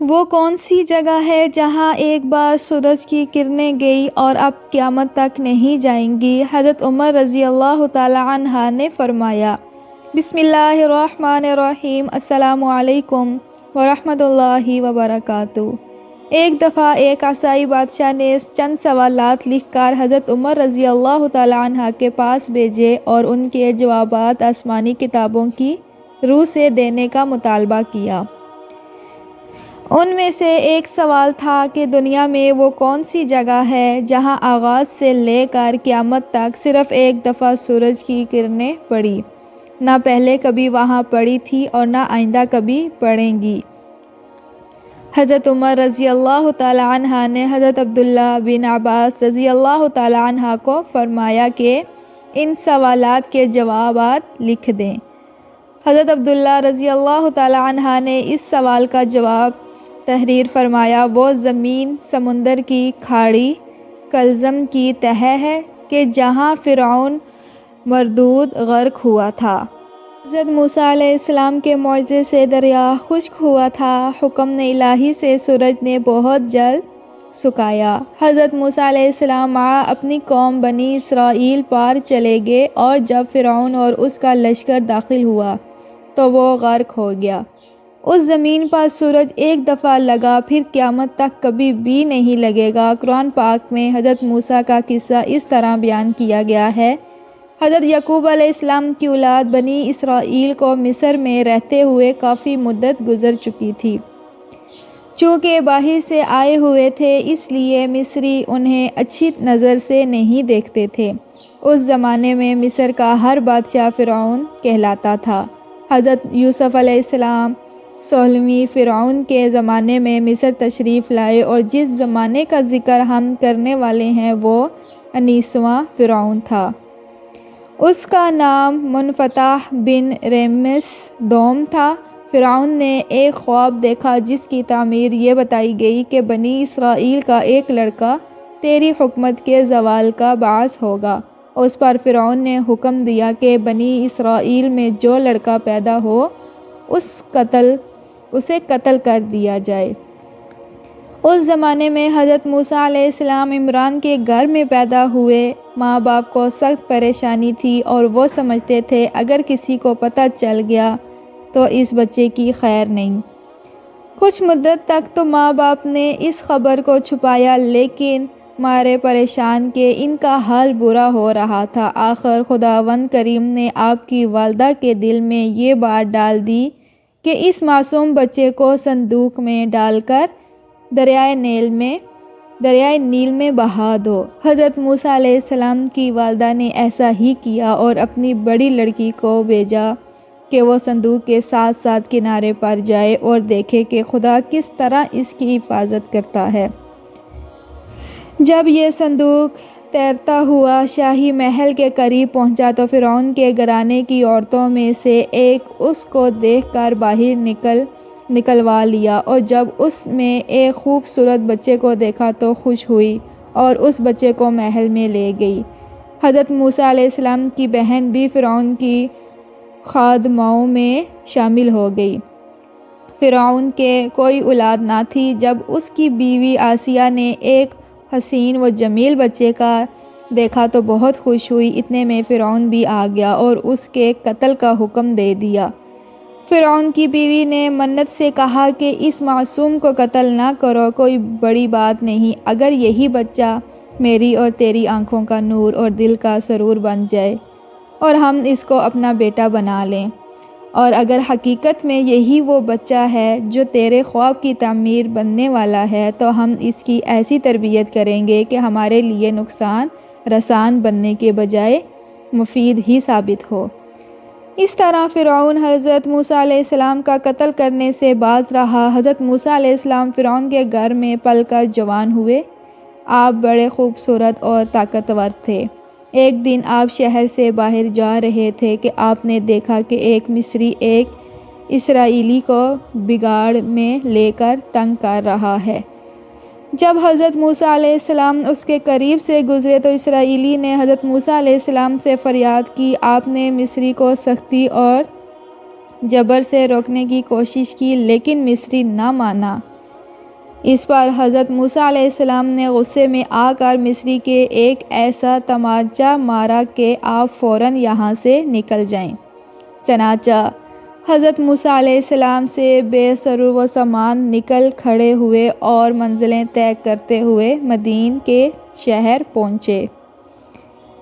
وہ کون سی جگہ ہے جہاں ایک بار سورج کی کرنیں گئی اور اب قیامت تک نہیں جائیں گی؟ حضرت عمر رضی اللہ تعالیٰ عنہ نے فرمایا، بسم اللہ الرحمن الرحیم، السلام علیکم ورحمۃ اللہ وبرکاتہ۔ ایک دفعہ ایک عیسائی بادشاہ نے چند سوالات لکھ کر حضرت عمر رضی اللہ تعالیٰ عنہ کے پاس بھیجے اور ان کے جوابات آسمانی کتابوں کی روح سے دینے کا مطالبہ کیا۔ ان میں سے ایک سوال تھا کہ دنیا میں وہ کون سی جگہ ہے جہاں آغاز سے لے کر قیامت تک صرف ایک دفعہ سورج کی کرنیں پڑی، نہ پہلے کبھی وہاں پڑی تھی اور نہ آئندہ کبھی پڑیں گی۔ حضرت عمر رضی اللہ تعالیٰ عنہ نے حضرت عبداللہ بن عباس رضی اللہ تعالیٰ عنہ کو فرمایا کہ ان سوالات کے جوابات لکھ دیں۔ حضرت عبداللہ رضی اللہ تعالیٰ عنہ نے اس سوال کا جواب تحریر فرمایا، وہ زمین سمندر کی کھاڑی کلزم کی تہ ہے کہ جہاں فرعون مردود غرق ہوا تھا۔ حضرت موسیٰ علیہ السلام کے معجزے سے دریا خشک ہوا تھا۔ حکم الہی سے سورج نے بہت جلد سکایا۔ حضرت موسیٰ علیہ السلام اپنی قوم بنی اسرائیل پار چلے گئے اور جب فرعون اور اس کا لشکر داخل ہوا تو وہ غرق ہو گیا۔ اس زمین پر سورج ایک دفعہ لگا، پھر قیامت تک کبھی بھی نہیں لگے گا۔ قرآن پاک میں حضرت موسیٰ کا قصہ اس طرح بیان کیا گیا ہے، حضرت یعقوب علیہ السلام کی اولاد بنی اسرائیل کو مصر میں رہتے ہوئے کافی مدت گزر چکی تھی۔ چونکہ باہر سے آئے ہوئے تھے اس لیے مصری انہیں اچھی نظر سے نہیں دیکھتے تھے۔ اس زمانے میں مصر کا ہر بادشاہ فرعون کہلاتا تھا۔ حضرت یوسف علیہ السلام 16ویں فرعون کے زمانے میں مصر تشریف لائے اور جس زمانے کا ذکر ہم کرنے والے ہیں وہ 19واں فرعون تھا۔ اس کا نام منفتح بن رمسیس دوم تھا۔ فرعون نے ایک خواب دیکھا جس کی تعبیر یہ بتائی گئی کہ بنی اسرائیل کا ایک لڑکا تیری حکومت کے زوال کا باعث ہوگا۔ اس پر فرعون نے حکم دیا کہ بنی اسرائیل میں جو لڑکا پیدا ہو اسے قتل کر دیا جائے۔ اس زمانے میں حضرت موسیٰ علیہ السلام عمران کے گھر میں پیدا ہوئے۔ ماں باپ کو سخت پریشانی تھی اور وہ سمجھتے تھے اگر کسی کو پتہ چل گیا تو اس بچے کی خیر نہیں۔ کچھ مدت تک تو ماں باپ نے اس خبر کو چھپایا، لیکن مارے پریشان کہ ان کا حال برا ہو رہا تھا، آخر خداوند کریم نے آپ کی والدہ کے دل میں یہ بات ڈال دی کہ اس معصوم بچے کو صندوق میں ڈال کر دریائے نیل میں بہا دو۔ حضرت موسیٰ علیہ السلام کی والدہ نے ایسا ہی کیا اور اپنی بڑی لڑکی کو بھیجا کہ وہ صندوق کے ساتھ ساتھ کنارے پر جائے اور دیکھے کہ خدا کس طرح اس کی حفاظت کرتا ہے۔ جب یہ صندوق تیرتا ہوا شاہی محل کے قریب پہنچا تو فرعون کے گھرانے کی عورتوں میں سے ایک اس کو دیکھ کر باہر نکلوا لیا، اور جب اس میں ایک خوبصورت بچے کو دیکھا تو خوش ہوئی اور اس بچے کو محل میں لے گئی۔ حضرت موسیٰ علیہ السلام کی بہن بھی فرعون کی خادماؤں میں شامل ہو گئی۔ فرعون کے کوئی اولاد نہ تھی۔ جب اس کی بیوی آسیہ نے ایک حسین و جمیل بچے کا دیکھا تو بہت خوش ہوئی۔ اتنے میں فرعون بھی آ گیا اور اس کے قتل کا حکم دے دیا۔ فرعون کی بیوی نے منت سے کہا کہ اس معصوم کو قتل نہ کرو، کوئی بڑی بات نہیں، اگر یہی بچہ میری اور تیری آنکھوں کا نور اور دل کا سرور بن جائے اور ہم اس کو اپنا بیٹا بنا لیں، اور اگر حقیقت میں یہی وہ بچہ ہے جو تیرے خواب کی تعمیر بننے والا ہے تو ہم اس کی ایسی تربیت کریں گے کہ ہمارے لیے نقصان رسان بننے کے بجائے مفید ہی ثابت ہو۔ اس طرح فرعون حضرت موسیٰ علیہ السلام کا قتل کرنے سے باز رہا۔ حضرت موسیٰ علیہ السلام فرعون کے گھر میں پل کر جوان ہوئے۔ آپ بڑے خوبصورت اور طاقتور تھے۔ ایک دن آپ شہر سے باہر جا رہے تھے کہ آپ نے دیکھا کہ ایک مصری ایک اسرائیلی کو بگاڑ میں لے کر تنگ کر رہا ہے۔ جب حضرت موسیٰ علیہ السلام اس کے قریب سے گزرے تو اسرائیلی نے حضرت موسیٰ علیہ السلام سے فریاد کی۔ آپ نے مصری کو سختی اور جبر سے روکنے کی کوشش کی لیکن مصری نہ مانا۔ اس پر حضرت موسیٰ علیہ السلام نے غصے میں آ کر مصری کے ایک ایسا طمانچہ مارا کہ آپ فوراً یہاں سے نکل جائیں۔ چنانچہ حضرت موسیٰ علیہ السلام سے بے سر و سامان نکل کھڑے ہوئے اور منزلیں طے کرتے ہوئے مدین کے شہر پہنچے۔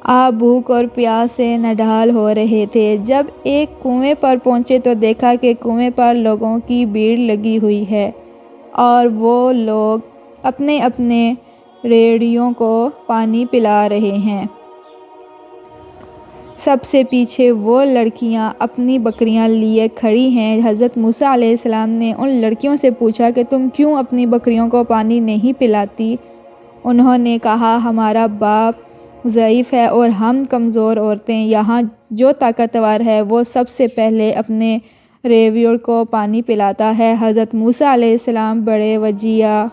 آپ بھوک اور پیاس سے نڈھال ہو رہے تھے۔ جب ایک کنویں پر پہنچے تو دیکھا کہ کنویں پر لوگوں کی بھیڑ لگی ہوئی ہے اور وہ لوگ اپنے اپنے ریڑھیوں کو پانی پلا رہے ہیں۔ سب سے پیچھے وہ لڑکیاں اپنی بکریاں لیے کھڑی ہیں۔ حضرت موسیٰ علیہ السلام نے ان لڑکیوں سے پوچھا کہ تم کیوں اپنی بکریوں کو پانی نہیں پلاتی؟ انہوں نے کہا، ہمارا باپ ضعیف ہے اور ہم کمزور عورتیں، یہاں جو طاقتور ہے وہ سب سے پہلے اپنے ریوڑ کو پانی پلاتا ہے۔ حضرت موسیٰ علیہ السلام بڑے وجیہہ،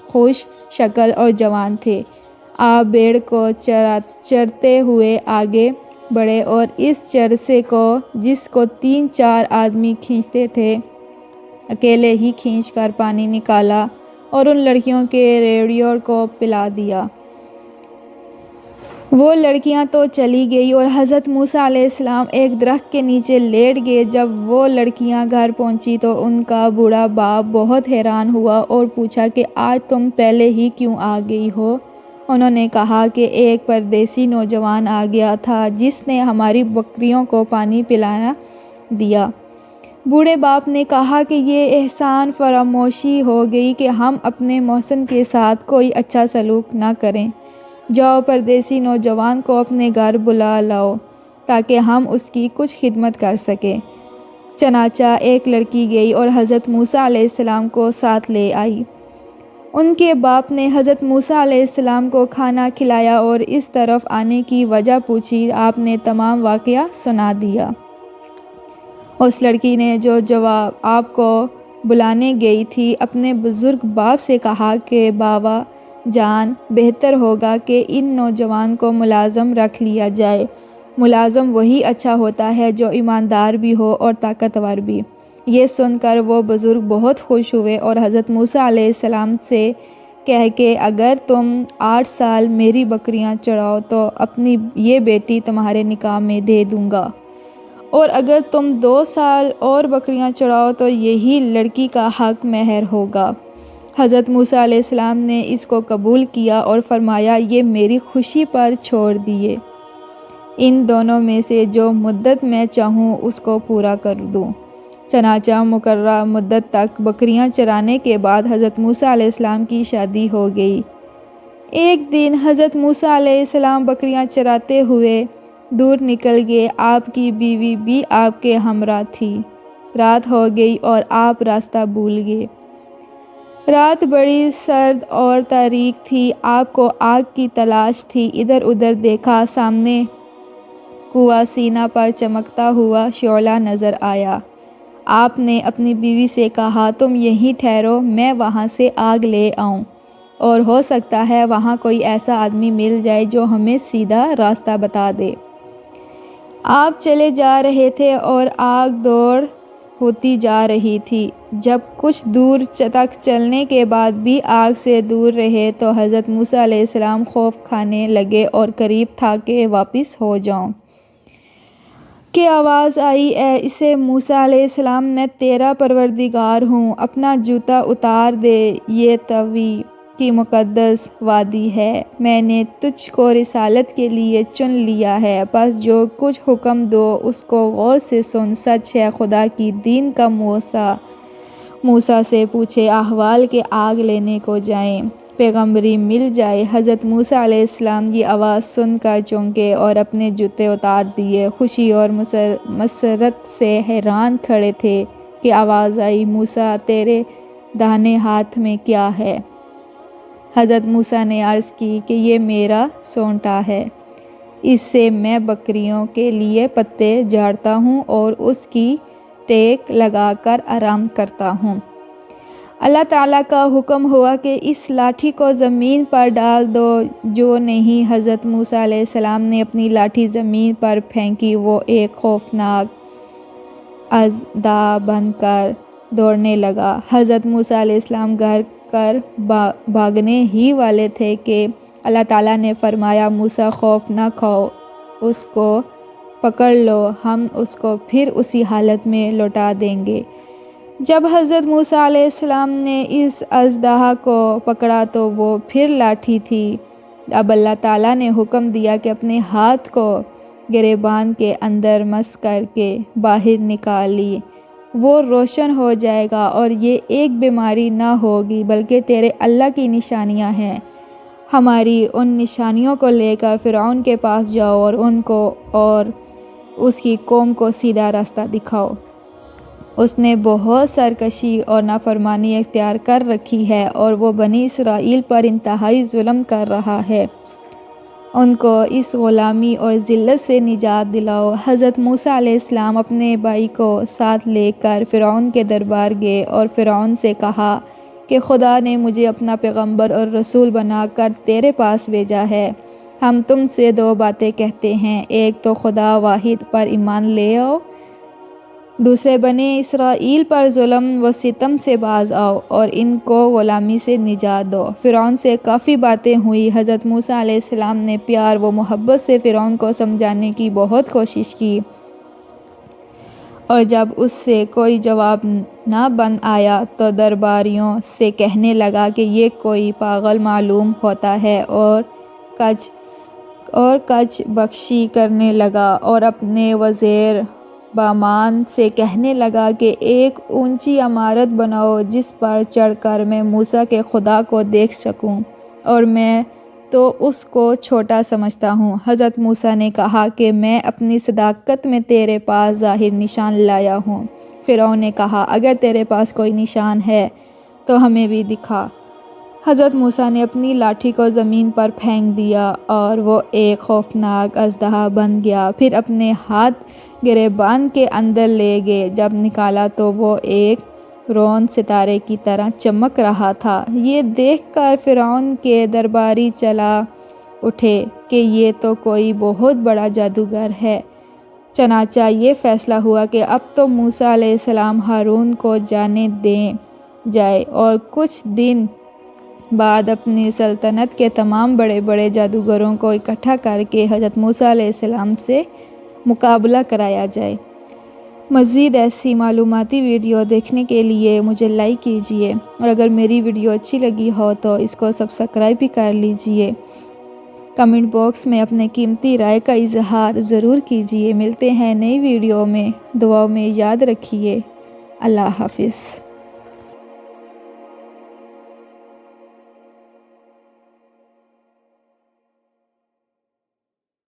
خوش شکل اور جوان تھے۔ آپ بھیڑ کو چرتے ہوئے آگے بڑھے اور اس چرسے کو، جس کو 3-4 آدمی کھینچتے تھے، اکیلے ہی کھینچ کر پانی نکالا اور ان لڑکیوں کے ریوڑوں کو پلا دیا۔ وہ لڑکیاں تو چلی گئیں اور حضرت موسیٰ علیہ السلام ایک درخت کے نیچے لیٹ گئے۔ جب وہ لڑکیاں گھر پہنچی تو ان کا بوڑھا باپ بہت حیران ہوا اور پوچھا کہ آج تم پہلے ہی کیوں آ گئی ہو؟ انہوں نے کہا کہ ایک پردیسی نوجوان آ گیا تھا جس نے ہماری بکریوں کو پانی پلانا دیا۔ بوڑھے باپ نے کہا کہ یہ احسان فراموشی ہو گئی کہ ہم اپنے محسن کے ساتھ کوئی اچھا سلوک نہ کریں۔ جاؤ، پردیسی نوجوان کو اپنے گھر بلا لاؤ تاکہ ہم اس کی کچھ خدمت کر سکیں۔ چنانچہ ایک لڑکی گئی اور حضرت موسیٰ علیہ السلام کو ساتھ لے آئی۔ ان کے باپ نے حضرت موسیٰ علیہ السلام کو کھانا کھلایا اور اس طرف آنے کی وجہ پوچھی۔ آپ نے تمام واقعہ سنا دیا۔ اس لڑکی نے جو جواب آپ کو بلانے گئی تھی، اپنے بزرگ باپ سے کہا کہ بابا جان، بہتر ہوگا کہ ان نوجوان کو ملازم رکھ لیا جائے۔ ملازم وہی اچھا ہوتا ہے جو ایماندار بھی ہو اور طاقتور بھی۔ یہ سن کر وہ بزرگ بہت خوش ہوئے اور حضرت موسیٰ علیہ السلام سے کہے کہ اگر تم 8 سال میری بکریاں چراؤ تو اپنی یہ بیٹی تمہارے نکاح میں دے دوں گا، اور اگر تم 2 سال اور بکریاں چراؤ تو یہی لڑکی کا حق مہر ہوگا۔ حضرت موسیٰ علیہ السلام نے اس کو قبول کیا اور فرمایا، یہ میری خوشی پر چھوڑ دیے، ان دونوں میں سے جو مدت میں چاہوں اس کو پورا کر دوں۔ چنانچہ مقررہ مدت تک بکریاں چرانے کے بعد حضرت موسیٰ علیہ السلام کی شادی ہو گئی۔ ایک دن حضرت موسیٰ علیہ السلام بکریاں چراتے ہوئے دور نکل گئے۔ آپ کی بیوی بھی آپ کے ہمراہ تھی۔ رات ہو گئی اور آپ راستہ بھول گئے۔ رات بڑی سرد اور تاریک تھی۔ آپ کو آگ کی تلاش تھی۔ ادھر ادھر دیکھا، سامنے کنواں سینا پر چمکتا ہوا شعلہ نظر آیا۔ آپ نے اپنی بیوی سے کہا، تم یہیں ٹھہرو، میں وہاں سے آگ لے آؤں، اور ہو سکتا ہے وہاں کوئی ایسا آدمی مل جائے جو ہمیں سیدھا راستہ بتا دے۔ آپ چلے جا رہے تھے اور آگ دور ہوتی جا رہی تھی۔ جب کچھ دور تک چلنے کے بعد بھی آگ سے دور رہے تو حضرت موسیٰ علیہ السلام خوف کھانے لگے اور قریب تھا کہ واپس ہو جاؤں کہ آواز آئی، اے موسیٰ علیہ السلام، میں تیرا پروردگار ہوں، اپنا جوتا اتار دے، یہ طوی کی مقدس وادی ہے، میں نے تجھ کو رسالت کے لیے چن لیا ہے، بس جو کچھ حکم دو اس کو غور سے سن۔ سچ ہے خدا کی دین کا موسیٰ سے پوچھے احوال کہ آگ لینے کو جائیں، پیغمبری مل جائے۔ حضرت موسیٰ علیہ السلام یہ آواز سن کر چونکے اور اپنے جوتے اتار دیے۔ خوشی اور مسرت سے حیران کھڑے تھے کہ آواز آئی، موسیٰ تیرے داہنے ہاتھ میں کیا ہے؟ حضرت موسیٰ نے عرض کی کہ یہ میرا سونٹا ہے، اس سے میں بکریوں کے لیے پتے جھاڑتا ہوں اور اس کی ٹیک لگا کر آرام کرتا ہوں۔ اللہ تعالیٰ کا حکم ہوا کہ اس لاٹھی کو زمین پر ڈال دو۔ جو نہیں، حضرت موسیٰ علیہ السلام نے اپنی لاٹھی زمین پر پھینکی۔ وہ ایک خوفناک اژدہا بن کر دوڑنے لگا۔ حضرت موسیٰ علیہ السلام گھر کر بھاگنے ہی والے تھے کہ اللہ تعالیٰ نے فرمایا موسیٰ خوف نہ کھاؤ، اس کو پکڑ لو، ہم اس کو پھر اسی حالت میں لوٹا دیں گے۔ جب حضرت موسیٰ علیہ السلام نے اس اژدہا کو پکڑا تو وہ پھر لاٹھی تھی۔ اب اللہ تعالیٰ نے حکم دیا کہ اپنے ہاتھ کو گریبان کے اندر مس کر کے باہر نکالیے، وہ روشن ہو جائے گا اور یہ ایک بیماری نہ ہوگی بلکہ تیرے اللہ کی نشانیاں ہیں۔ ہماری ان نشانیوں کو لے کر فرعون کے پاس جاؤ اور ان کو اور اس کی قوم کو سیدھا راستہ دکھاؤ۔ اس نے بہت سرکشی اور نافرمانی اختیار کر رکھی ہے اور وہ بنی اسرائیل پر انتہائی ظلم کر رہا ہے۔ ان کو اس غلامی اور ذلت سے نجات دلاؤ۔ حضرت موسیٰ علیہ السلام اپنے بھائی کو ساتھ لے کر فرعون کے دربار گئے اور فرعون سے کہا کہ خدا نے مجھے اپنا پیغمبر اور رسول بنا کر تیرے پاس بھیجا ہے۔ ہم تم سے دو باتیں کہتے ہیں، ایک تو خدا واحد پر ایمان لے آؤ، دوسرے بنی اسرائیل پر ظلم و ستم سے باز آؤ اور ان کو غلامی سے نجات دو۔ فرعون سے کافی باتیں ہوئی۔ حضرت موسیٰ علیہ السلام نے پیار و محبت سے فرعون کو سمجھانے کی بہت کوشش کی، اور جب اس سے کوئی جواب نہ بن آیا تو درباریوں سے کہنے لگا کہ یہ کوئی پاگل معلوم ہوتا ہے، اور کچ بخشی کرنے لگا اور اپنے وزیر بامان سے کہنے لگا کہ ایک اونچی عمارت بناؤ جس پر چڑھ کر میں موسیٰ کے خدا کو دیکھ سکوں، اور میں تو اس کو چھوٹا سمجھتا ہوں۔ حضرت موسیٰ نے کہا کہ میں اپنی صداقت میں تیرے پاس ظاہر نشان لایا ہوں۔ فرعون نے کہا اگر تیرے پاس کوئی نشان ہے تو ہمیں بھی دکھا۔ حضرت موسیٰ نے اپنی لاٹھی کو زمین پر پھینک دیا اور وہ ایک خوفناک اژدہا بن گیا۔ پھر اپنے ہاتھ گریبان کے اندر لے گئے، جب نکالا تو وہ ایک روشن ستارے کی طرح چمک رہا تھا۔ یہ دیکھ کر فرعون کے درباری چلا اٹھے کہ یہ تو کوئی بہت بڑا جادوگر ہے۔ چنانچہ یہ فیصلہ ہوا کہ اب تو موسیٰ علیہ السلام ہارون کو جانے دیں جائے، اور کچھ دن بعد اپنی سلطنت کے تمام بڑے بڑے جادوگروں کو اکٹھا کر کے حضرت موسیٰ علیہ السلام سے مقابلہ کرایا جائے۔ مزید ایسی معلوماتی ویڈیو دیکھنے کے لیے مجھے لائک کیجیے، اور اگر میری ویڈیو اچھی لگی ہو تو اس کو سبسکرائب بھی کر لیجیے۔ کمنٹ باکس میں اپنے قیمتی رائے کا اظہار ضرور کیجیے۔ ملتے ہیں نئی ویڈیو میں، دعاؤں میں یاد رکھیے۔ اللہ حافظ۔